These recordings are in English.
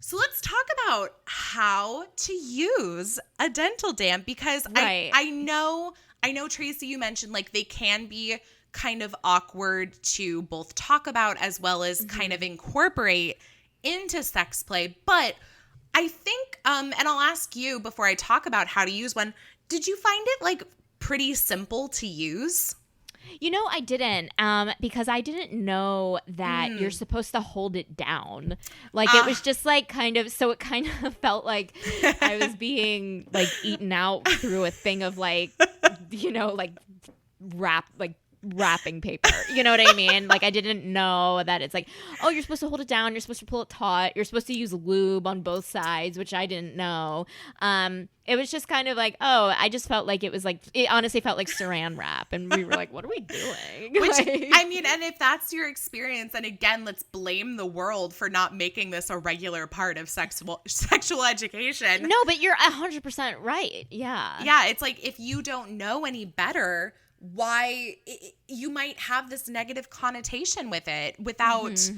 So let's talk about how to use a dental dam, because Right. I know, Tracey, you mentioned like they can be kind of awkward to both talk about as well as kind of incorporate into sex play. But I think, and I'll ask you before I talk about how to use one, did you find it like pretty simple to use? I didn't, because I didn't know that you're supposed to hold it down. Like, it was just like so it kind of felt like I was being like eaten out through a thing of like, like wrapping paper. You know what I mean? Like, I didn't know that it's like, oh, you're supposed to hold it down. You're supposed to pull it taut. You're supposed to use lube on both sides, which I didn't know. It was just kind of like, oh, I just felt like it honestly felt like saran wrap. And we were like, what are we doing? Which, Like, I mean, and if that's your experience, and again, let's blame the world for not making this a regular part of sexual education. no, but you're 100% right. Yeah. Yeah, it's like if you don't know any better, why you might have this negative connotation with it without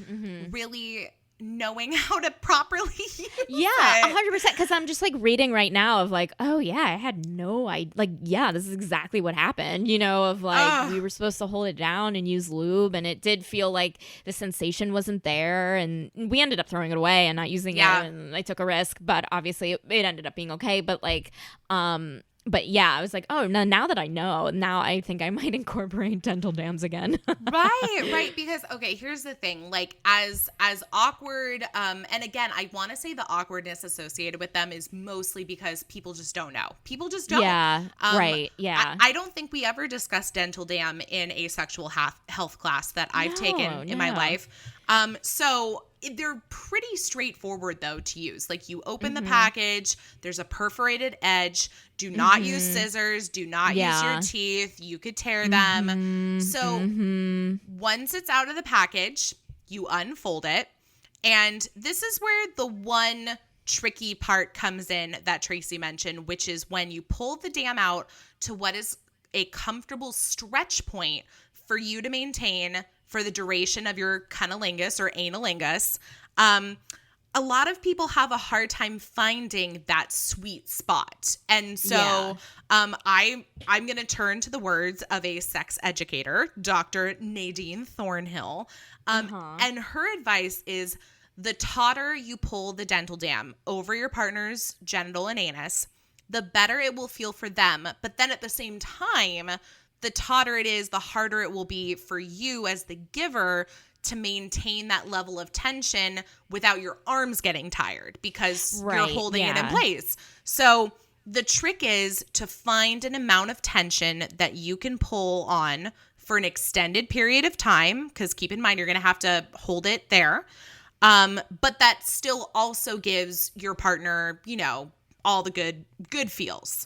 really knowing how to properly use Yeah, it. 100%. Because I'm just like reading right now of like, oh yeah, I had no idea. Like, yeah, this is exactly what happened. Of like we were supposed to hold it down and use lube, and it did feel like the sensation wasn't there, and we ended up throwing it away and not using it, and I took a risk, but obviously it ended up being okay. But like, but yeah, I was like, oh, now that I know, now I think I might incorporate dental dams again. Right. Because, okay, here's the thing. Like, as awkward, and again, I want to say the awkwardness associated with them is mostly because people just don't know. People just don't. Yeah, right, yeah. I don't think we ever discussed dental dam in a sexual health class that I've taken in my life. So they're pretty straightforward, though, to use. Like, you open the package, there's a perforated edge. Do not use scissors. Do not use your teeth. You could tear them. So once it's out of the package, you unfold it. And this is where the one tricky part comes in that Tracey mentioned, which is when you pull the dam out to what is a comfortable stretch point for you to maintain for the duration of your cunnilingus or analingus. A lot of people have a hard time finding that sweet spot. And so I'm going to turn to the words of a sex educator, Dr. Nadine Thornhill. And her advice is the tauter you pull the dental dam over your partner's genital and anus, the better it will feel for them. But then at the same time, the tauter it is, the harder it will be for you as the giver to maintain that level of tension without your arms getting tired because you're holding it in place. So the trick is to find an amount of tension that you can pull on for an extended period of time, because keep in mind, you're going to have to hold it there. But that still also gives your partner, all the good feels.